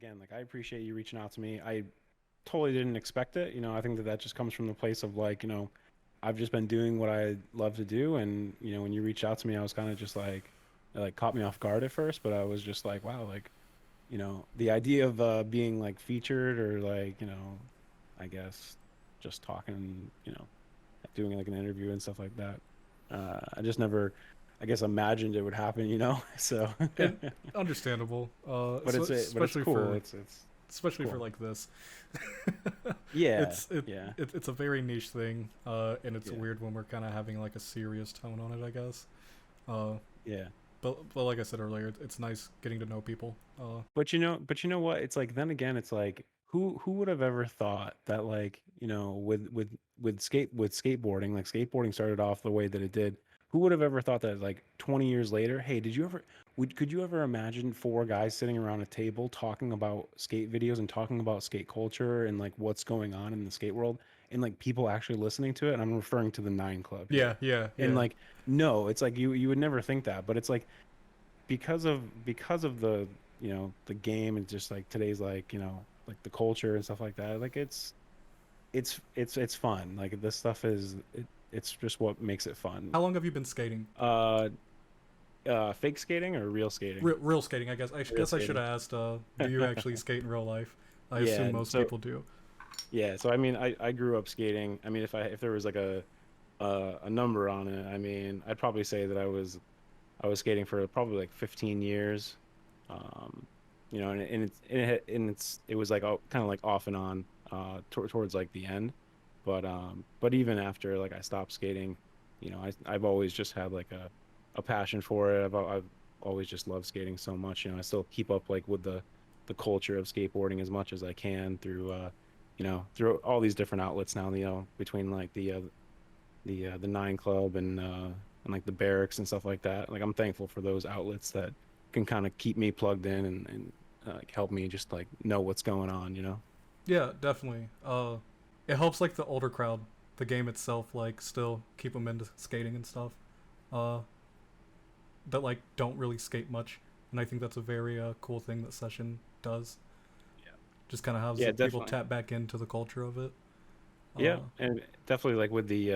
again, like I appreciate you reaching out to me. I totally didn't expect it. I think that that just comes from the place of like, I've just been doing what I love to do, and when you reached out to me, I was kind of just like, it like caught me off guard at first, but I was just like, wow, like, the idea of being like featured or like, I guess just talking, doing like an interview and stuff like that. I just never, I guess, imagined it would happen. So, And understandable, but it's cool. It's especially for cool. like this. Yeah, it's it, yeah, it it's a very niche thing, and it's yeah, weird when we're kind of having like a serious tone on it, I guess. Uh, yeah. but like I said earlier, it's nice getting to know people. But you know what? It's like then again, it's like who would have ever thought that like, with skateboarding, like skateboarding started off the way that it did. Who would have ever thought that like 20 years later, hey, could you ever imagine four guys sitting around a table talking about skate videos and talking about skate culture and like what's going on in the skate world and like people actually listening to it? And I'm referring to the Nine Club Yeah, here. yeah, And yeah. like no, it's like you would never think that, but it's like because of the game and just like today's like like the culture and stuff like that, like it's fun, like this stuff it's just what makes it fun. How long have you been skating? uh Fake skating or real skating? Real skating, I guess. I Real guess I should skating. have asked. Do you actually skate in real life? I assume Yeah, most so people do. I mean, I grew up skating. I mean, if there was like a number on it, I mean, I'd probably say that I was skating for probably like 15 years. Um, and it was like kind of like off and on towards like the end. But even after like I stopped skating, I've always just had like a passion for it. I've always just loved skating so much. I still keep up like with the culture of skateboarding as much as I can through all these different outlets now, between like the Nine Club and like the barracks and stuff like that. Like I'm thankful for those outlets that can kind of keep me plugged in and like help me just like know what's going on. Yeah, definitely. It helps like the older crowd, the game itself, like still keep them into skating and stuff. Uh, that like don't really skate much, and I think that's a very cool thing that Session does. Yeah. Just kind of has Yeah, the people definitely. tap back into the culture of it. Yeah, Uh, and definitely like with the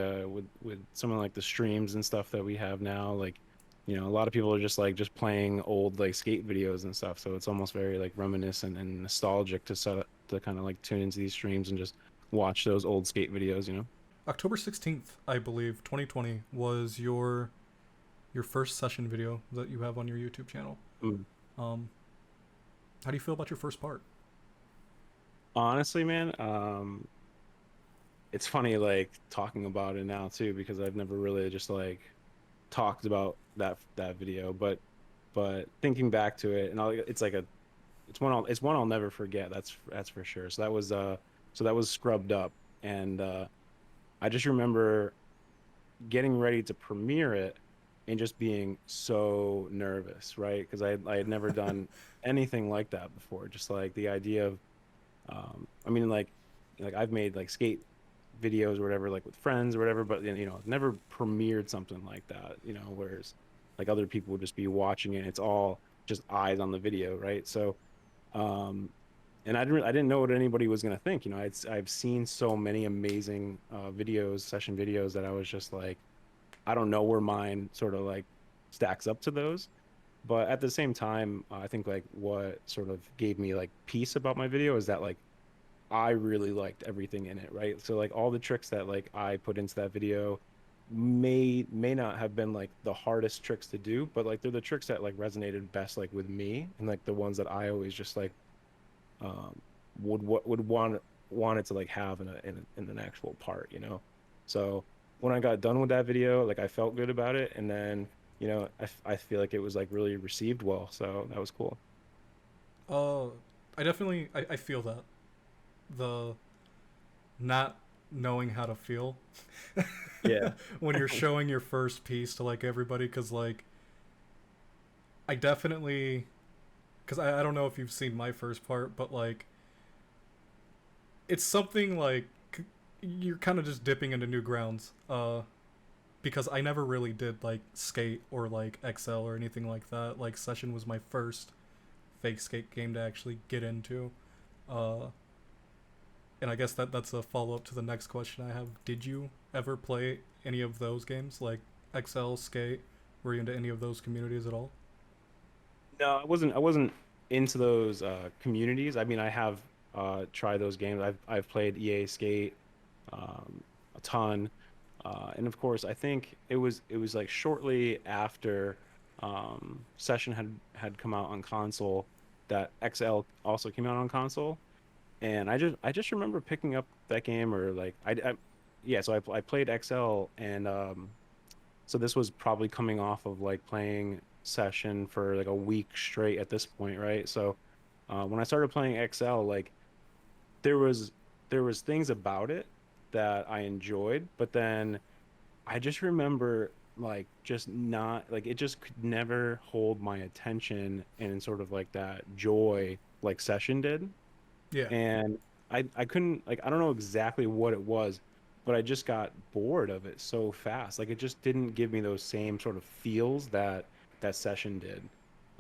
with some of like the streams and stuff that we have now, like a lot of people are just playing old like skate videos and stuff. So it's almost very like reminiscent and nostalgic to kind of like tune into these streams and just watch those old skate videos. October 16th, I believe, 2020 was your first Session video that you have on your YouTube channel. Mm. Um, how do you feel about your first part? Honestly, man, it's funny like talking about it now too because I've never really just like talked about that video, but thinking back to it and it's like it's one I'll never forget. That's for sure. So that was scrubbed up, and I just remember getting ready to premiere it and just being so nervous, right? Because I had never done anything like that before. Just like the idea of I mean, like I've made like skate videos or whatever, like with friends or whatever, but never premiered something like that. Whereas like other people would just be watching it. It's all just eyes on the video, right? So, and I didn't know what anybody was gonna think. I've seen so many amazing session videos that I was just like, I don't know where mine sort of like stacks up to those. But at the same time, I think like what sort of gave me like peace about my video is that like I really liked everything in it, right? So like all the tricks that like I put into that video may not have been like the hardest tricks to do, but like they're the tricks that like resonated best like with me and like the ones that I always just like um would want it to like have in an actual part. So when I got done with that video, like I felt good about it, and then I feel like it was like really received well, so that was cool. Uh, I definitely I feel that the not knowing how to feel Yeah. when you're showing your first piece to like everybody, because like I definitely, because I don't know if you've seen my first part, but like it's something like you're kind of just dipping into new grounds. Because I never really did like skate or like XL or anything like that. Like Session was my first fake skate game to actually get into. Uh, and I guess that's a follow up to the next question I have. Did you ever play any of those games like XL Skate? Were you into any of those communities at all? No, I wasn't into those communities. I mean, I have tried those games. I've played EA Skate a ton. And of course, I think it was like shortly after Session had come out on console that XL also came out on console. And I just remember picking up that game or like yeah, so I played XL and so this was probably coming off of like playing Session for like a week straight at this point, right? So when I started playing XL, like there was there was things about it that I enjoyed, but then I just remember like just not like it just could never hold my attention and sort of like that joy like Session did. Yeah, And I couldn't like I don't know exactly what it was, but I just got bored of it so fast. Like it just didn't give me those same sort of feels that Session did.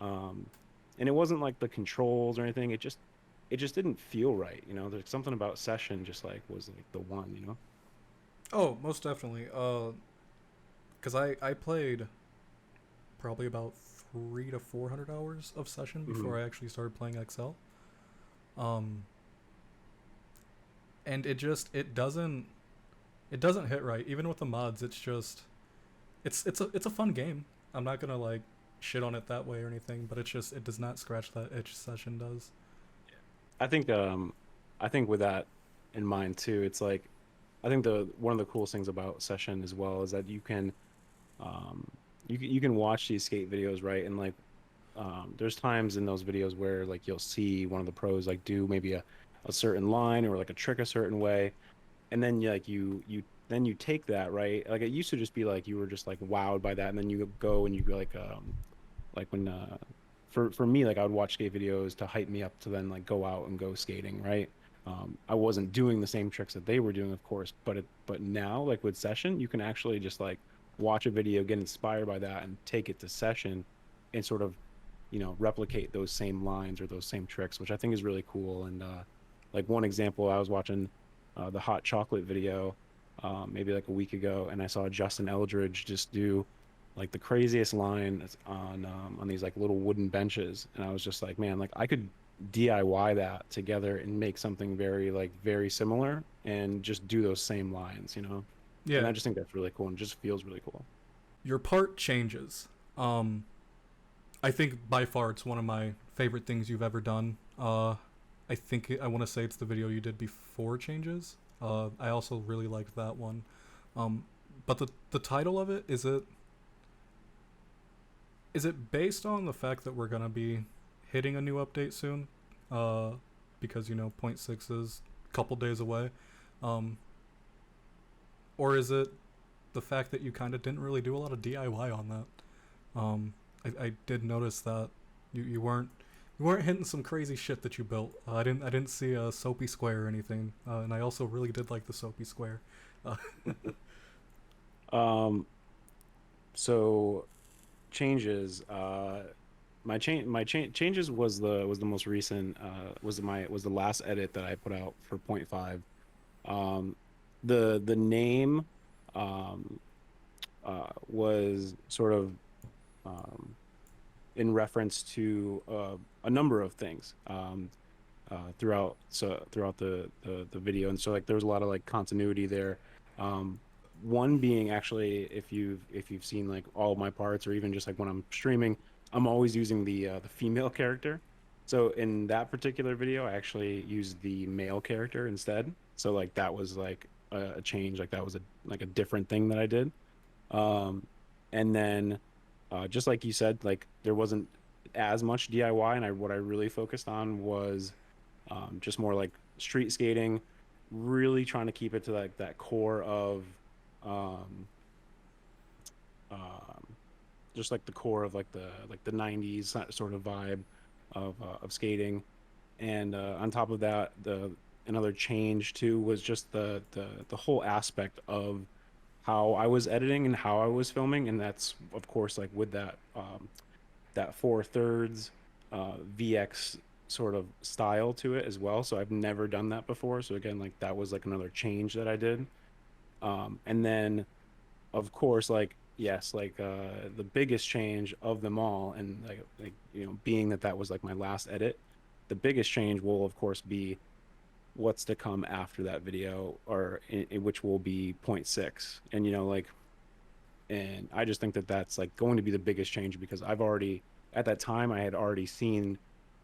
Um, and it wasn't like the controls or anything. It just didn't feel right, you know. There's something about Session just like was like the one, you know. oh, most definitely. Because I played probably about 300 to 400 hours of Session Hmm. before I actually started playing XL. Um, and it doesn't hit right. Even with the mods, it's just it's a fun game. I'm not gonna like shit on it that way or anything, but it does not scratch that itch Session does. I think I think with that in mind too, it's like I think the one of the coolest things about Session as well is that um you can watch these skate videos, right? And like there's times in those videos where like you'll see one of the pros like do maybe a certain line or like a trick a certain way, and then you take that, right? Like it used to just be like you were just like wowed by that, and then you go and you go like when for me, like I would watch skate videos to hype me up to then like go out and go skating, right? I wasn't doing the same tricks that they were doing, of course, but now like with Session, you can actually just like watch a video, get inspired by that, and take it to Session and sort of replicate those same lines or those same tricks, which I think is really cool. And like one example, I was watching the hot chocolate video maybe like a week ago, and I saw Justin Eldridge just do like the craziest line on these like little wooden benches, and I was just like, man, like I could DIY that together and make something very similar and just do those same lines, you know? And Yeah, I just think that's really cool and just feels really cool. your part changes. I think by far it's one of my favorite things you've ever done. I think I want to say it's the video you did before changes. I also really liked that one. Um, but the title of it is it based on the fact that we're gonna be hitting a new update soon? Uh, because point 0.6 is a couple days away. Um, or is it the fact that you kind of didn't really do a lot of DIY on that? I did notice that you weren't hitting some crazy shit that you built. I didn't see a soapy square or anything, and I also really did like the soapy square. Uh, Um, so changes, changes was the most recent, was the last edit that I put out for point five. Um, the name, um, was sort of, um, in reference to a number of things throughout the video, and so like there was a lot of like continuity there. Um, One being actually, if you've seen like all of my parts or even just like when I'm streaming, I'm always using the female character. So in that particular video, I actually used the male character instead. So like that was like a change, like that was a different thing that I did. And then just like you said, like there wasn't as much DIY, and what I really focused on was just more like street skating, really trying to keep it to like that core of um, um, just like the core of like the 90s sort of vibe of skating. And on top of that, the another change too was just the whole aspect of how I was editing and how I was filming, and that's of course like with that that four thirds VX sort of style to it as well. So I've never done that before. So again, like that was like another change that I did. And then of course, like yes, like the biggest change of them all, and like being that that was like my last edit, the biggest change will of course be what's to come after that video, or which will be point 0.6. And like, and I just think that that's like going to be the biggest change because I've already at that time I had already seen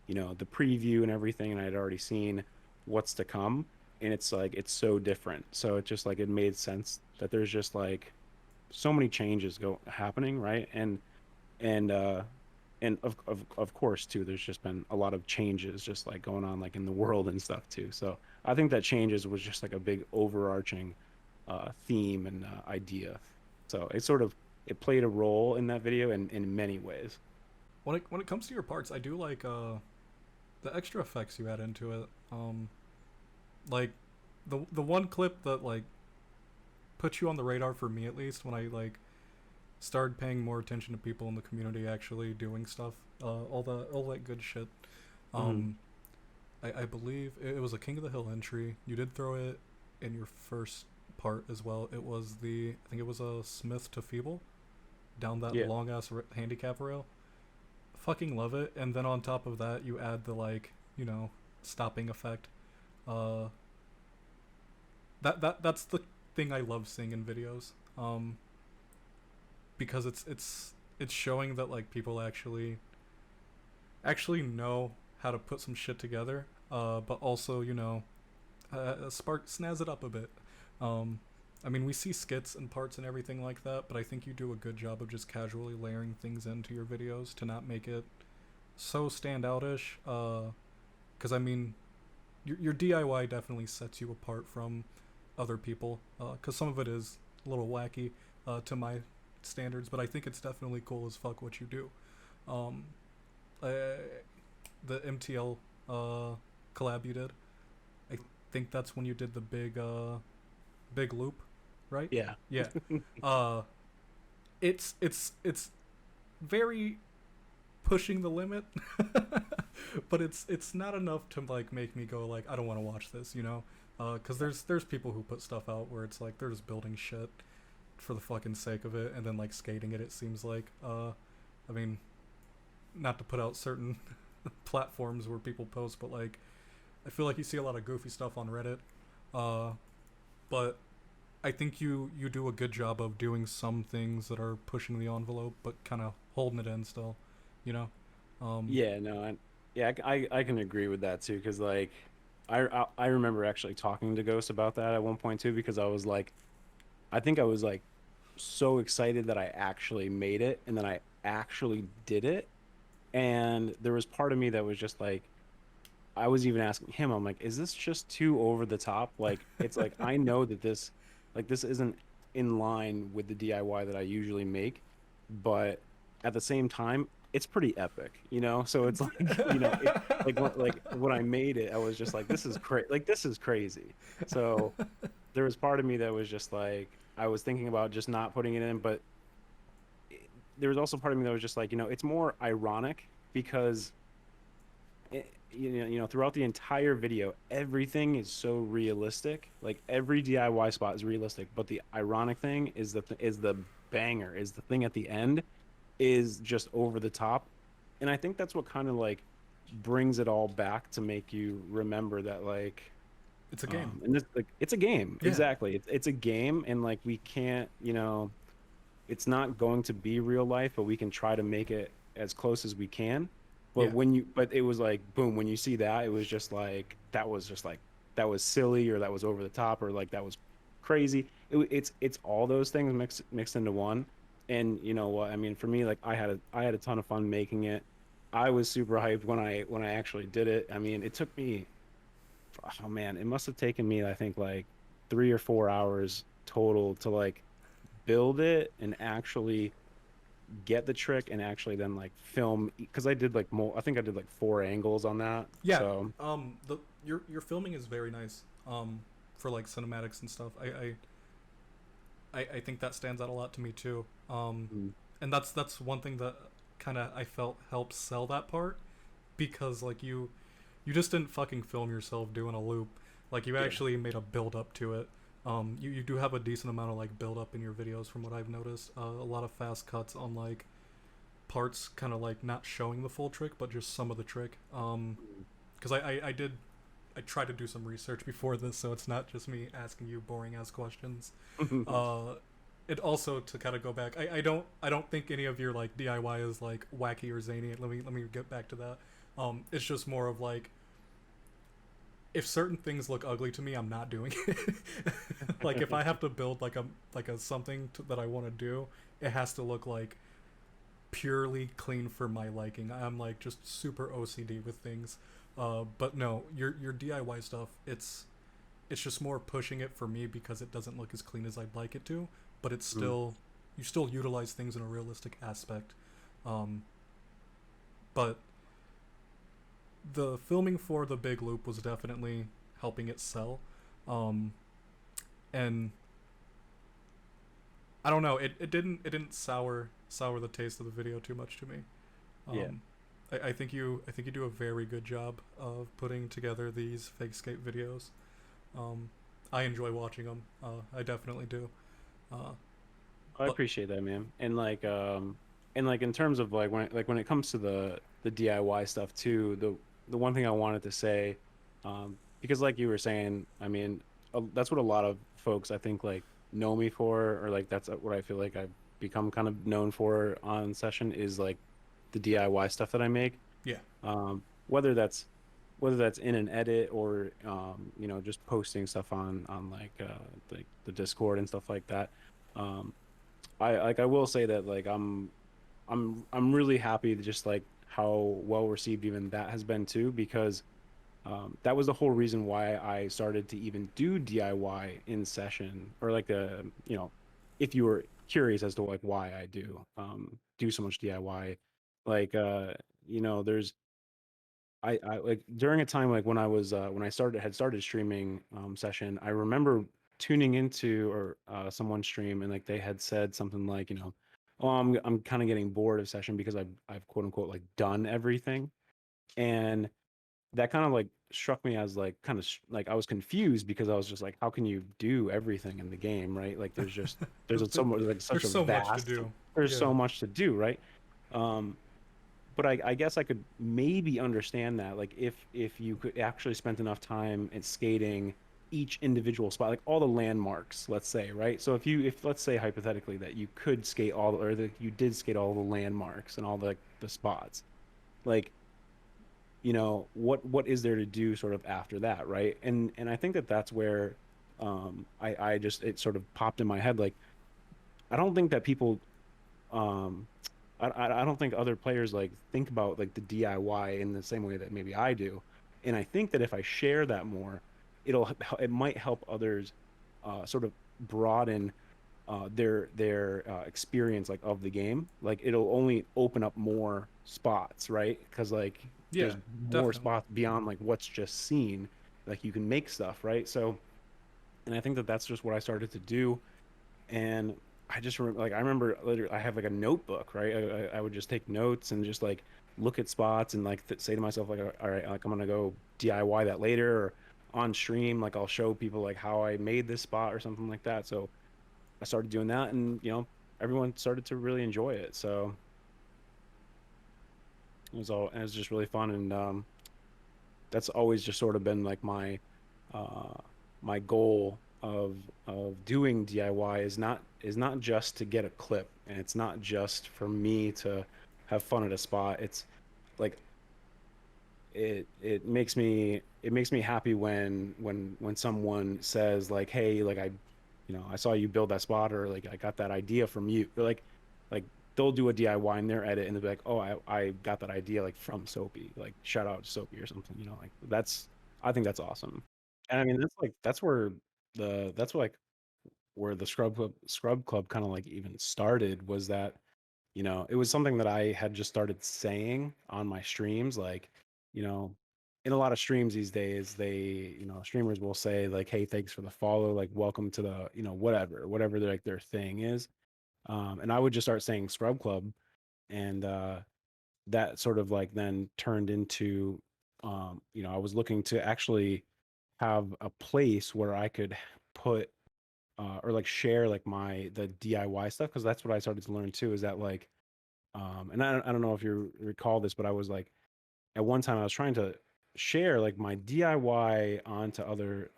the preview and everything, and I had already seen what's to come, and it's like it's so different. So it just like it made sense that there's just like so many changes go happening, right? And and of course too, there's just been a lot of changes just like going on like in the world and stuff too. So I think that changes was just like a big overarching theme and idea. So it sort of it played a role in that video in many ways. When it comes to your parts, I do like the extra effects you add into it. Like the one clip that like put you on the radar for me, at least, when I like started paying more attention to people in the community actually doing stuff, all that good shit. Hmm. Um, I believe it was a King of the Hill entry. You did throw it in your first part as well. It was I think it was a Smith to Feeble down that Yeah. long ass handicap rail. Fucking love it. And then on top of that, you add the like stopping effect. Uh, that's the thing I love seeing in videos. Because it's showing that like people actually know how to put some shit together. But also spark snazz it up a bit. Um, I mean, we see skits and parts and everything like that, but I think you do a good job of just casually layering things into your videos to not make it so standoutish. Because I mean, your DIY definitely sets you apart from other people. Because some of it is a little wacky to my standards, but I think it's definitely cool as fuck what you do. Um, uh, the MTL collab you did, I think that's when you did the big loop, right? Yeah. Yeah. Uh, it's very pushing the limit, but it's not enough to like make me go like I don't want to watch this, you know? Because there's people who put stuff out where it's like they're just building shit for the fucking sake of it and then like skating it. It seems like I mean, not to put out certain platforms where people post, but like I feel like you see a lot of goofy stuff on Reddit. Uh, but I think you do a good job of doing some things that are pushing the envelope, but kind of holding it in still, you know. Um, Yeah, no, yeah, I can agree with that too, because like I remember actually talking to Ghost about that at one point too, because I was like, I think I was like so excited that I actually made it, and then I actually did it, and there was part of me that was just like, I was even asking him, I'm like, is this just too over the top? Like, it's like I know that this isn't in line with the DIY that I usually make, but at the same time, it's pretty epic, you know? So it's like, like when I made it, I was just like, this is crazy. Like, this is crazy. So there was part of me that was just like, I was thinking about just not putting it in, but there was also part of me that was just like, it's more ironic because throughout the entire video everything is so realistic, like every DIY spot is realistic, but the ironic thing is the banger, is the thing at the end is just over the top. And I think that's what kind of like brings it all back to make you remember that like it's a game. and this like it's a game, Yeah, exactly, it's a game, and like we can't, it's not going to be real life, but we can try to make it as close as we can. But yeah, but it was like, boom, when you see that, it was just like, that was just like, that was silly, or that was over the top, or like that was crazy. It's all those things mixed into one. And you know what? I mean, for me, like I had a ton of fun making it. I was super hyped when I actually did it. I mean, it took me, oh man, it must have taken me, I think, like 3 or 4 hours total to like build it and actually get the trick, and actually then like film, because I did like more, I think I did like 4 angles on that. yeah. So The your filming is very nice. For like cinematics and stuff. I think that stands out a lot to me too. mm, And that's one thing that kind of I felt helped sell that part because like you just didn't fucking film yourself doing a loop. Like you Yeah. actually made a build up to it. You do have a decent amount of like build up in your videos from what I've noticed. A lot of fast cuts on like parts, kind of like not showing the full trick, but just some of the trick. Because I tried to do some research before this, so it's not just me asking you boring ass questions. Uh, it also to kind of go back. I don't think any of your like DIY is like wacky or zany. Let me get back to that. It's just more of like if certain things look ugly to me, I'm not doing it. Like if I have to build like a something that I want to do, it has to look like purely clean for my liking. I'm like just super OCD with things. But no, your DIY stuff, it's just more pushing it for me because it doesn't look as clean as I'd like it to, but it's Mm. still you still utilize things in a realistic aspect. Um, but the filming for the big loop was definitely helping it sell. Um, and I don't know, it didn't sour the taste of the video too much to me. Yeah. Um, I think you do a very good job of putting together these fake skate videos. Um, I enjoy watching them. I definitely do. Uh, I but appreciate that, man. And like in terms of like when it comes to the DIY stuff too, the one thing I wanted to say, because like you were saying, I mean, that's what a lot of folks I think like know me for, or like that's what I feel like I've become kind of known for on session is like the DIY stuff that I make. yeah, Whether that's in an edit or you know, just posting stuff on like the Discord and stuff like that. Um, I will say that like I'm really happy to just like how well received even that has been too, because that was the whole reason why I started to even do DIY in session, or like you know, if you were curious as to like why I do so much DIY, like you know, I like during a time like when I was when I started streaming session, I remember tuning into or someone's stream, and like they had said something like, you know, oh, I'm kind of getting bored of session because I've quote unquote like done everything. And that kind of like struck me as like kind of like I was confused, because I was just like, how can you do everything in the game, right? Like so much, like such there's a so much to vast, do. there's Yeah, so much to do, right? Um, but I guess I could maybe understand that, like if you could actually spent enough time in skating each individual spot, like all the landmarks, let's say, right? So if let's say hypothetically that you could skate all, or that you did skate all the landmarks and all the spots, like, you know, what is there to do sort of after that, right? And I think that that's where I just, it sort of popped in my head, like I don't think that people um I don't think other players like think about like the DIY in the same way that maybe I do. And I think that if I share that more, it might help others sort of broaden their experience like of the game. Like it'll only open up more spots, right? Because like yeah, there's more definitely. spots beyond like what's just seen. Like you can make stuff, right? So, and I think that that's just what I started to do. And I just remember, like, I remember later, I have like a notebook, right? I would just take notes and just like look at spots and like say to myself, like, all right, like I'm gonna go DIY that later, or on stream, like I'll show people like how I made this spot or something like that. So I started doing that, and you know, everyone started to really enjoy it. So it was just really fun. And that's always just sort of been like uh my goal of doing DIY is not just to get a clip, and it's not just for me to have fun at a spot. It's like it makes me happy when someone says like, hey, like you know, I saw you build that spot, or like I got that idea from you. Or like they'll do a DIY in their edit, and they'll be like, oh, I got that idea like from Soapy, like shout out to Soapy or something, you know, like that's, I think that's awesome. And I mean that's where that's like where the Scrub Club kind of like even started, was that, you know, it was something that I had just started saying on my streams, like, you know, in a lot of streams these days, you know, streamers will say like, hey, thanks for the follow, like welcome to the, you know, whatever their thing is. And I would just start saying Scrub Club, and that sort of like then turned into, I was looking to actually have a place where I could put or like share like the DIY stuff, because that's what I started to learn too, is that like and I don't know if you recall this, but I was like, at one time I was trying to share like my DIY onto other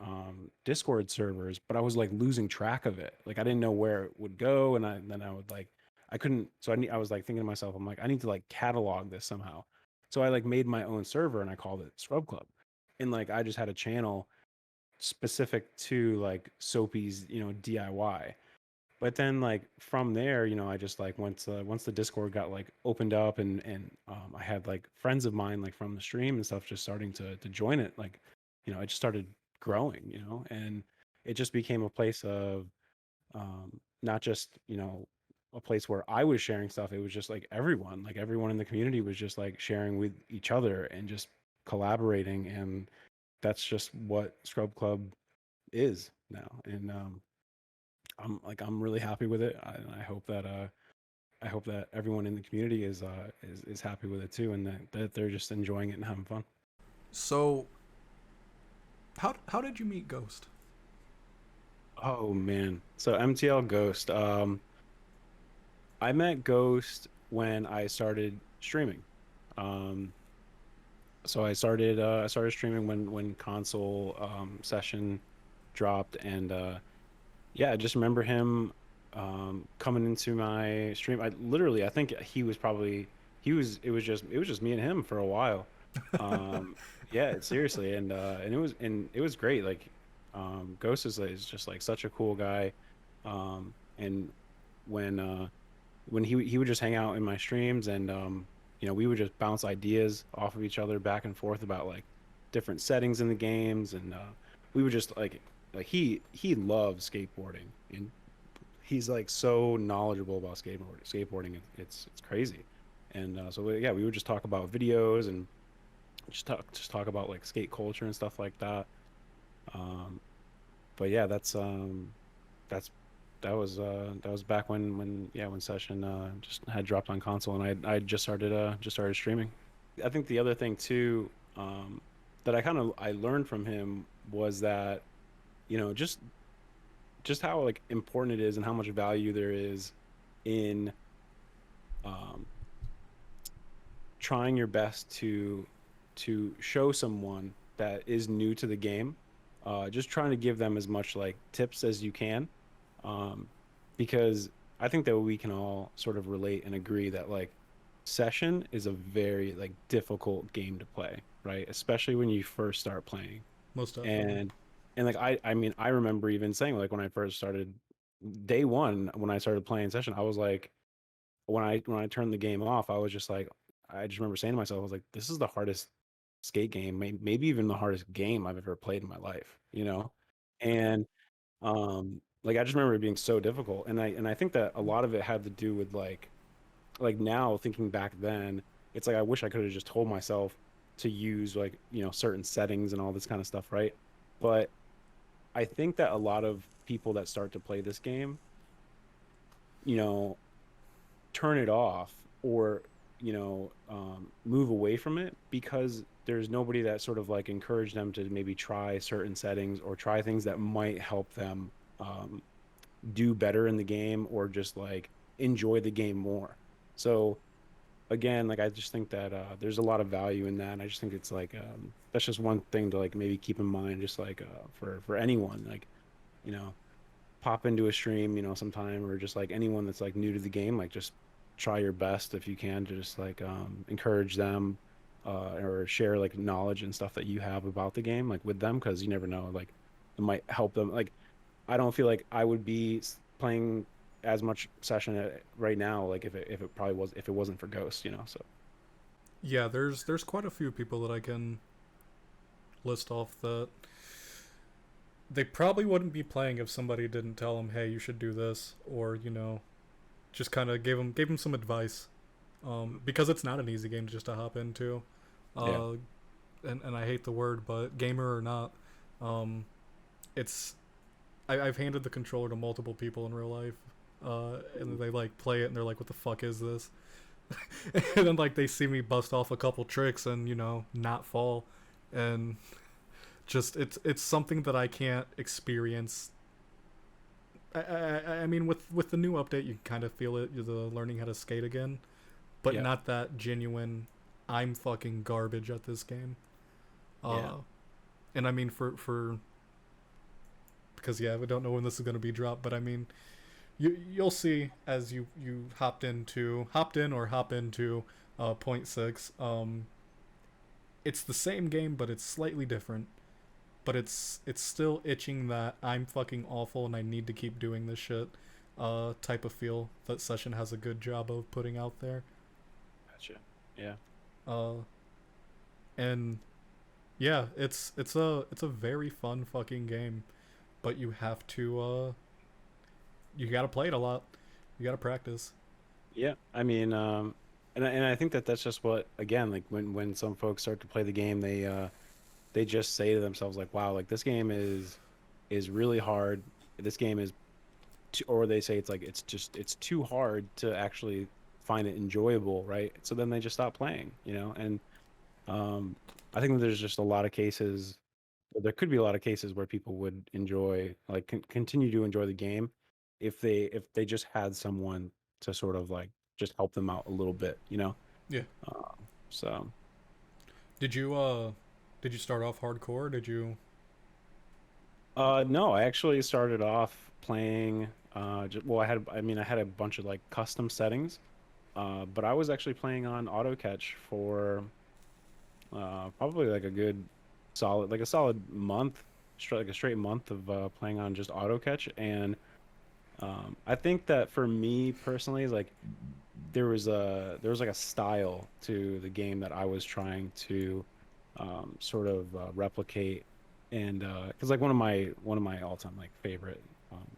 Discord servers, but I was like losing track of it. Like I didn't know where it would go, and then I would like I couldn't. So I was like thinking to myself, I'm like, I need to like catalog this somehow. So I like made my own server and I called it ScrubClub, and like I just had a channel specific to like Soapy's DIY. But then like from there, I just like once the Discord got like opened up, and I had like friends of mine like from the stream and stuff just starting to join it, like it just started growing, and it just became a place of not just a place where I was sharing stuff. It was just like everyone in the community was just like sharing with each other and just collaborating, and that's just what Scrub Club is now. And I'm really happy with it. I hope that I hope that everyone in the community is happy with it too, and that they're just enjoying it and having fun. So, how did you meet Ghost? Oh man. So MTL Ghost. I met Ghost when I started streaming. Um so I started streaming when console session dropped, and yeah, I just remember him coming into my stream. I think it was just me and him for a while. Yeah, seriously, and it was great. Like Ghost is just like such a cool guy. And when he would just hang out in my streams, and we would just bounce ideas off of each other back and forth about like different settings in the games, and we would just like he loves skateboarding, and he's like so knowledgeable about skateboarding. It's crazy. And so yeah, we would just talk about videos and just talk about like skate culture and stuff like that. um but yeah, that's that was back when Session just had dropped on console, and I just started streaming. I think the other thing too, that I learned from him was that just how like important it is and how much value there is in um, trying your best to show someone that is new to the game, just trying to give them as much like tips as you can, um, because I think that we can all sort of relate and agree that like Session is a very like difficult game to play, right? Especially when you first start playing. Most definitely. And like I mean, I remember even saying like when I first started day one, when I started playing Session, I was like, when I turned the game off, I was just like, I just remember saying to myself, I was like, this is the hardest skate game, maybe even the hardest game I've ever played in my life. And like I just remember it being so difficult, and I think that a lot of it had to do with like now thinking back then, it's like I wish I could have just told myself to use like certain settings and all this kind of stuff, right? But I think that a lot of people that start to play this game, you know, turn it off, or move away from it because there's nobody that sort of like encouraged them to maybe try certain settings or try things that might help them um, do better in the game, or just like enjoy the game more. So again, like I just think that there's a lot of value in that, and I just think it's like that's just one thing to like maybe keep in mind, just like for anyone, like you know pop into a stream, sometime, or just like anyone that's like new to the game, like just try your best if you can to just like encourage them, or share like knowledge and stuff that you have about the game like with them, because you never know, like it might help them. Like I don't feel like I would be playing as much Session right now, like if it probably was if it wasn't for Ghost. So Yeah, there's quite a few people that I can list off that they probably wouldn't be playing if somebody didn't tell them, "Hey, you should do this," or just kind of gave them some advice. Because it's not an easy game just to hop into. yeah. Uh, and I hate the word, but gamer or not, um, it's I've handed the controller to multiple people in real life, and they like play it and they're like, "What the fuck is this?" And then like they see me bust off a couple tricks and not fall, and just it's something that I can't experience. I mean, with the new update, you kind of feel it. You're the learning how to skate again, but Yeah, not that genuine. I'm fucking garbage at this game. yeah, Uh, and I mean for because yeah, we don't know when this is gonna be dropped, but I mean, you'll see as you hopped in or hop into point six. It's the same game, but it's slightly different. But it's still itching that I'm fucking awful and I need to keep doing this shit. Type of feel that Session has a good job of putting out there. gotcha. Yeah, Uh, and yeah, it's a very fun fucking game, but you have to you gotta play it a lot. You gotta practice. yeah. I mean, and I think that that's just what, again, like when some folks start to play the game, they just say to themselves like, wow, like this game is really hard. This game is too, or they say it's like it's too hard to actually find it enjoyable, right? So then they just stop playing, you know. And um, I think that there's just a lot of cases. There could be a lot of cases where people would enjoy, like, continue to enjoy the game if they just had someone to sort of like just help them out a little bit, you know. Yeah. So Did you start off hardcore? Did you? no, I actually started off playing. Well, I mean, I had a bunch of like custom settings, but I was actually playing on auto catch for probably like a good like a solid month, like a straight month of playing on just auto catch. And I think that for me personally, like there was like a style to the game that I was trying to sort of replicate. And because like one of my all time like favorite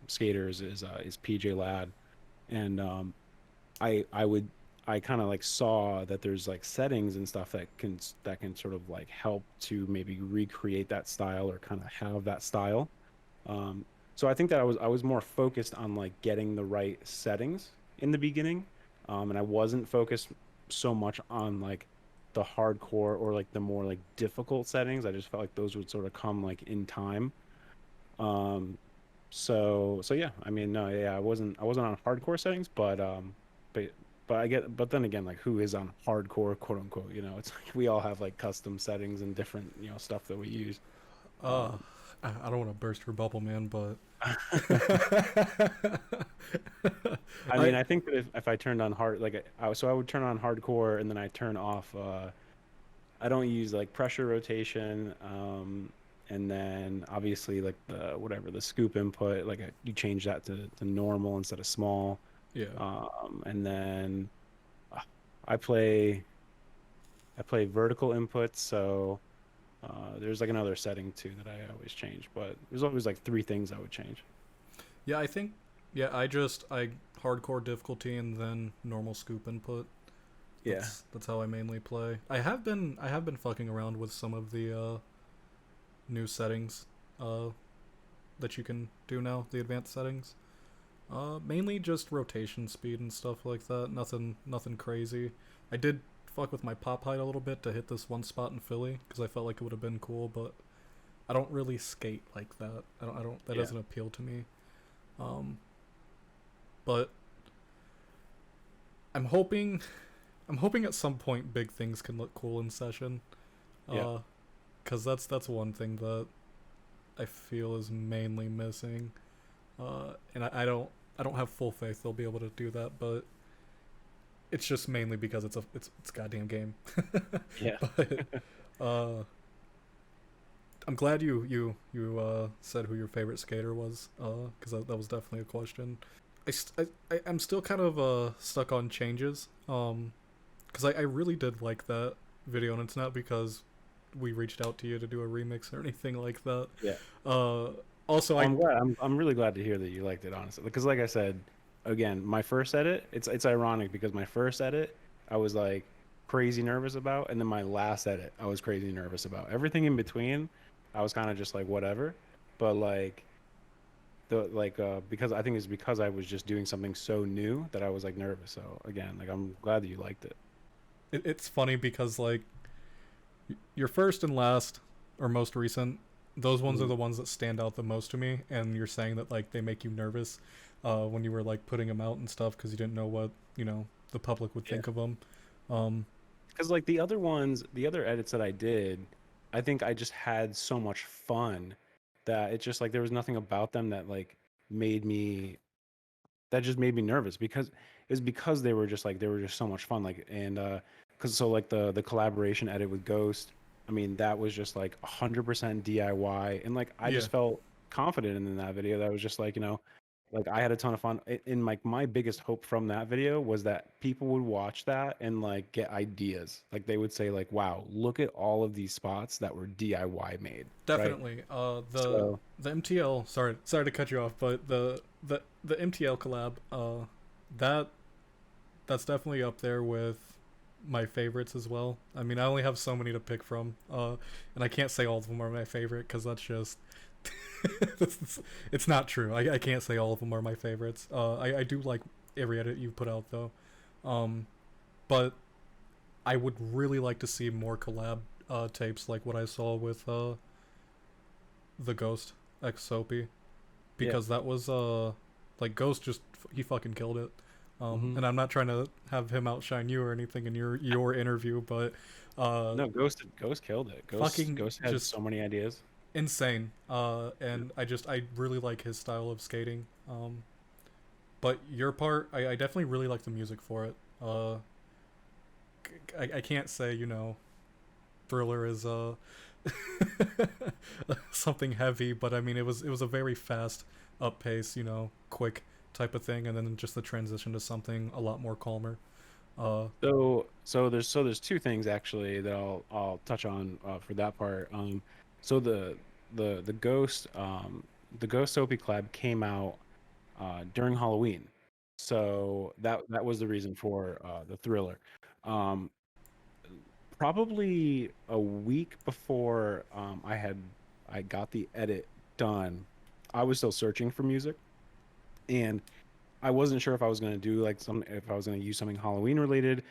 skaters is PJ Ladd. And I would I kind of like saw that there's like settings and stuff that can sort of like help to maybe recreate that style or kind of have that style. Um, so I think that I was more focused on like getting the right settings in the beginning, and I wasn't focused so much on like the hardcore or like the more like difficult settings. I just felt like those would sort of come like in time. Um, so yeah, I mean, no, yeah, I wasn't on hardcore settings, but but I get, but then again, like who is on hardcore, quote unquote, you know, it's like we all have like custom settings and different, you know, stuff that we use. Uh, Um, I don't want to burst your bubble, man, but I mean, I I think that if I turned on hard, like so I would turn on hardcore and then I turn off, I don't use like pressure rotation, and then obviously like the whatever the scoop input, like you change that to normal instead of small. yeah. And then uh, I play I play vertical inputs, so there's like another setting too that I always change, but there's always like three things I would change. Yeah, I think yeah, I hardcore difficulty and then normal scoop input. Yeah, That's how I mainly play. I have been fucking around with some of the new settings uh that you can do now, the advanced settings. Mainly just rotation speed and stuff like that. Nothing crazy. I did fuck with my pop height a little bit to hit this one spot in Philly because I felt like it would have been cool, but I don't really skate like that. I don't that yeah, doesn't appeal to me. Um, but I'm hoping I'm hoping at some point big things can look cool in session. yeah, Uh, cause that's one thing that I feel is mainly missing. And I don't have full faith they'll be able to do that, but it's just mainly because it's a goddamn game. yeah. But uh, I'm glad you said who your favorite skater was, because that was definitely a question. I'm still kind of stuck on changes, because I really did like that video, and it's not because we reached out to you to do a remix or anything like that. Yeah. Uh, also, I'm glad. I'm really glad to hear that you liked it, honestly. Because, like I said, again, my first edit. It's ironic because my first edit, I was like crazy nervous about, and then my last edit, I was crazy nervous about. Everything in between, I was kind of just like whatever. But like because I think it's because I was just doing something so new that I was like nervous. So again, like I'm glad that you liked it. It's funny because like your first and last or most recent, those ones are Mhm. the ones that stand out the most to me. And you're saying that like they make you nervous when you were like putting them out and stuff because you didn't know what the public would Yeah. think of them. Um, Because like the other ones, the other edits that I did, I think I just had so much fun that it just like there was nothing about them that like made me that just made me nervous because it was because they were just so much fun like and because so like the collaboration edit with Ghost, I mean that was just like 100% DIY and like I yeah, just felt confident in that video that was just like like I had a ton of fun. And like my biggest hope from that video was that people would watch that and like get ideas. Like they would say like, "Wow, look at all of these spots that were DIY made." Right? definitely. The So the MTL. Sorry to cut you off, but the MTL collab. That that's definitely up there with my favorites as well. I mean, I only have so many to pick from, and I can't say all of them are my favorite because that's just it's not true. I can't say all of them are my favorites. I do like every edit you put out though, um, but I would really like to see more collab tapes like what I saw with the Ghost X Soapy yeah. because that was like Ghost just he fucking killed it. Hmm. And I'm not trying to have him outshine you or anything in your interview, but uh, No, Ghost killed it. fucking Ghost had just so many ideas. insane. Yeah. And I really like his style of skating. But your part, I definitely really like the music for it. I can't say Thriller is something heavy, but I mean it was a very fast, up pace, quick type of thing, and then just the transition to something a lot more calmer. Uh, So there's two things actually that I'll touch on for that part. So the the Ghost Soapy Collab came out during Halloween. So that was the reason for the Thriller. Um, Probably a week before I got the edit done, I was still searching for music, and I wasn't sure if I was gonna do like some if I was gonna use something Halloween related,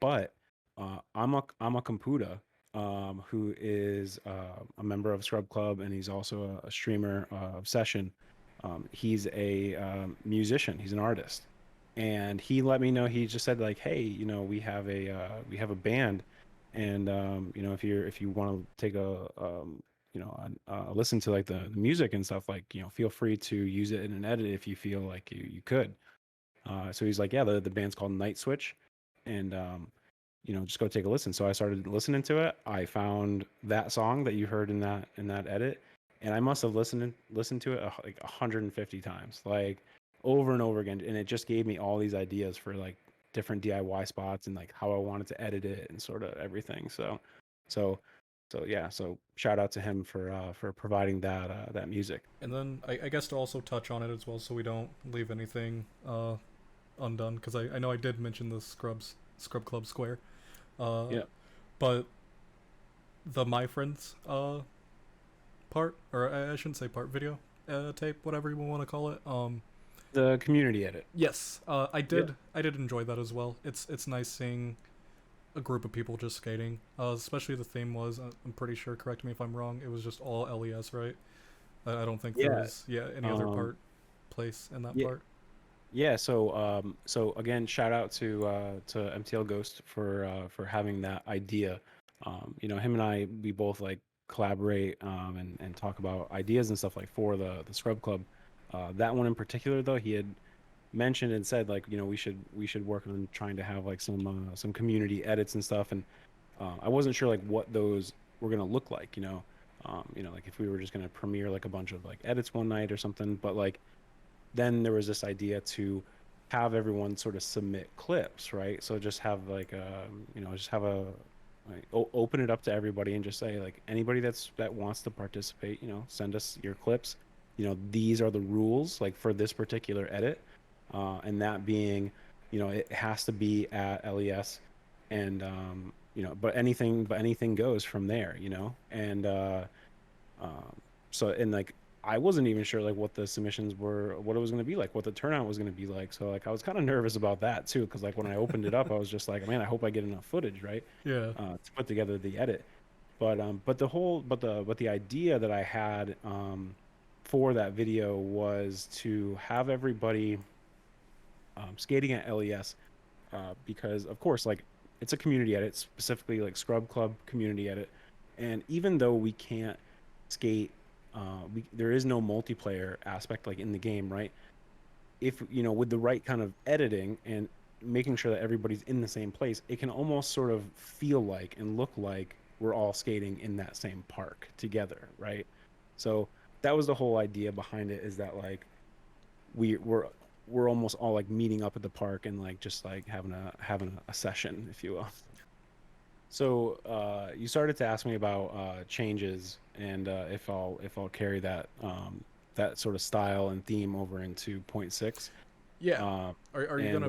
but I'm a Computa, who is a member of ScrubClub, and he's also a streamer of Session. He's a musician. He's an artist, and he let me know. He just said like, "Hey, we have a band, and if you want to take a listen to like the music and stuff, like feel free to use it in an edit if you feel like you could." So he's like, "Yeah, the band's called Night Switch, and just go take a listen." So I started listening to it. I found that song that you heard in that edit, and I must have listened to it like 150 times, like over and over again. And it just gave me all these ideas for like different DIY spots and like how I wanted to edit it and sort of everything. So, so yeah. So shout out to him for providing that music. and then I guess to also touch on it as well, so we don't leave anything undone, because I know I did mention the Scrub Club Square, uh, Yeah, but the My Friends part, or I shouldn't say part, video tape, whatever you want to call it. the community edit. Yes, I Yeah, did enjoy that as well. It's nice seeing a group of people just skating. Especially the theme was, I'm pretty sure. Correct me if I'm wrong. It was just all LES, right? I don't think there yeah. was any other Um, part place in that yeah, part. Yeah, so again, shout out to MTL Ghost for having that idea. Him and I, we both like collaborate and talk about ideas and stuff like for the Scrub Club. That one in particular, though, he had mentioned and said like, we should work on trying to have like some community edits and stuff. And I wasn't sure like what those were gonna look like. Like if we were just gonna premiere like a bunch of like edits one night or something. But like then there was this idea to have everyone sort of submit clips, right? So just have like just have a like, open it up to everybody and just say like anybody that wants to participate, send us your clips. These are the rules like for this particular edit, and that being, it has to be at LES, and but anything goes from there, and um, so and like I wasn't even sure like what the submissions were, what it was going to be like, what the turnout was going to be like. So like I was kind of nervous about that too, because like when I opened it up, I was just like, man, I hope I get enough footage, right, Yeah. to put together the edit. But the idea that I had for that video was to have everybody skating at LES, because of course like it's a community edit, specifically like ScrubClub community edit, and even though we can't skate, there is no multiplayer aspect like in the game, right? If with the right kind of editing and making sure that everybody's in the same place, it can almost sort of feel like and look like we're all skating in that same park together, right? So that was the whole idea behind it, is that like we we're we're almost all like meeting up at the park and like just like having a session, if you will. So you started to ask me about changes, and if I'll carry that sort of style and theme over into point six. Yeah. Um, Are you and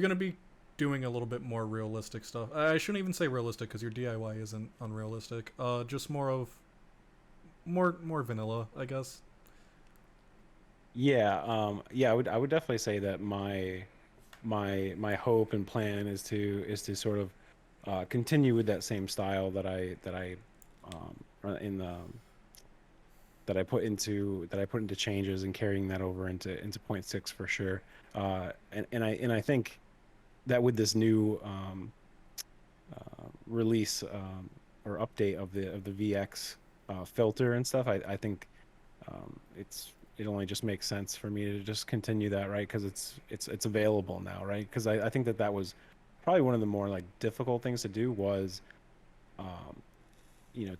gonna be doing a little bit more realistic stuff? I shouldn't even say realistic because your DIY isn't unrealistic. Just more of more vanilla, I guess. Yeah, I would definitely say that my hope and plan is to sort of continue with that same style that I in the that I put into changes, and carrying that over into point six for sure. And I think that with this new release, or update of the VX filter and stuff, I think it only just makes sense for me to just continue that, right? Because it's available now, right? Because I think that was probably one of the more like difficult things to do, was um,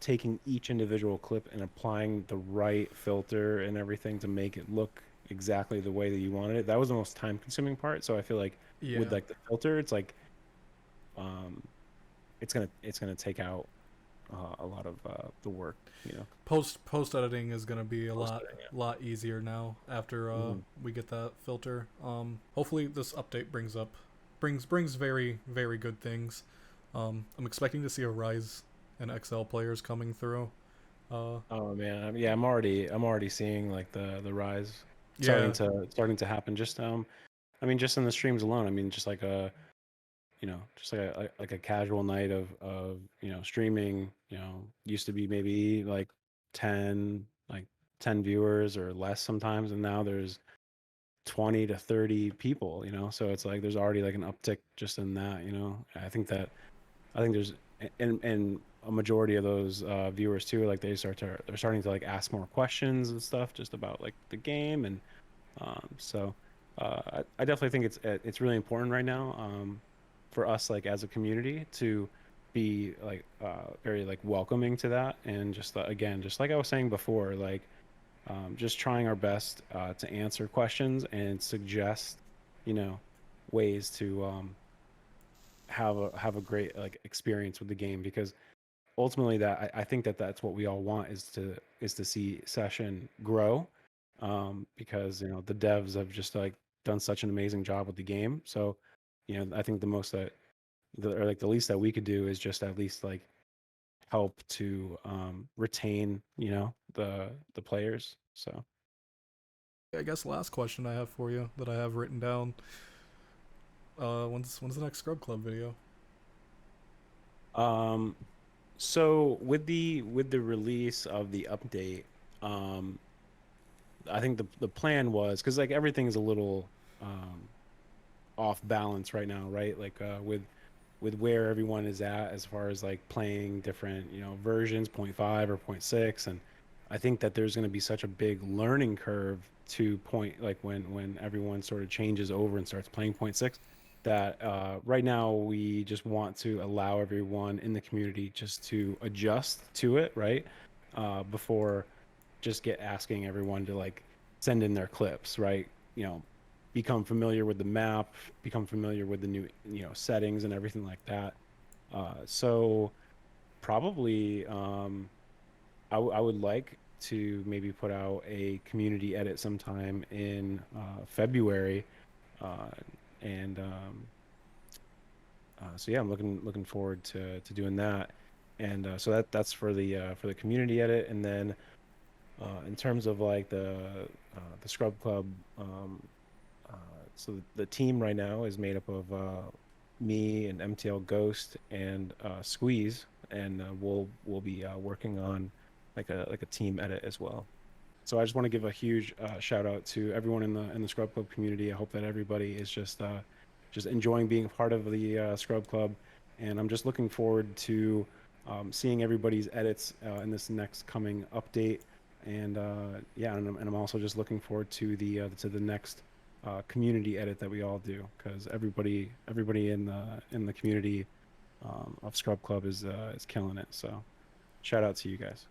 taking each individual clip and applying the right filter and everything to make it look exactly the way that you wanted it. That was the most time consuming part. So I feel like with Yeah. like the filter, it's like um, it's gonna take out a lot of the work, Post editing is gonna be a post lot editing. lot easier now after Yeah. Hmm. we get that filter. Hopefully this update brings very very good things. I'm expecting to see a rise in XL players coming through. Uh, Oh man, yeah, I'm already seeing like the rise starting yeah, to happen. Just I mean, just in the streams alone. I mean, just like a casual night of streaming. Used to be maybe like 10 like 10 viewers or less sometimes, and now there's 20 to 30 people. So it's like there's already like an uptick just in that. I think there's and a majority of those viewers too, like they're starting to like ask more questions and stuff just about like the game. And so I definitely think it's really important right now, for us like as a community to be like very like welcoming to that, and just again, just like I was saying before, like just trying our best to answer questions and suggest you know ways to have a great like experience with the game, because ultimately I think that's what we all want, is to see session grow, because the devs have just like done such an amazing job with the game. So I think the most that or like the least that we could do is just at least like help to retain the players. So I guess last question I have for you that I have written down. When's the next Scrub Club video? um so with the release of the update, um I think the plan was, because like everything is a little um off balance right now, right? Like with where everyone is at as far as like playing different versions, point 5 or point 6. And I think that there's going to be such a big learning curve to point, like when everyone sort of changes over and starts playing point 6, that right now we just want to allow everyone in the community just to adjust to it, right? Before just get asking everyone to like send in their clips, right? You know, become familiar with the map, become familiar with the new, settings and everything like that. So probably, I would like to maybe put out a community edit sometime in February, uh, and so yeah, I'm looking forward to doing that. And so that's for the community edit. And then In terms of like the Scrub Club, um, uh, so the team right now is made up of me and MTL Ghost and Squeeze, and we'll be working on like a team edit as well. So I just want to give a huge shout out to everyone in the Scrub Club community. I hope that everybody is just enjoying being a part of the Scrub Club, and I'm just looking forward to seeing everybody's edits in this next coming update. And yeah, and I'm also just looking forward to the next community edit that we all do, because everybody in the community of Scrub Club is killing it. So shout out to you guys.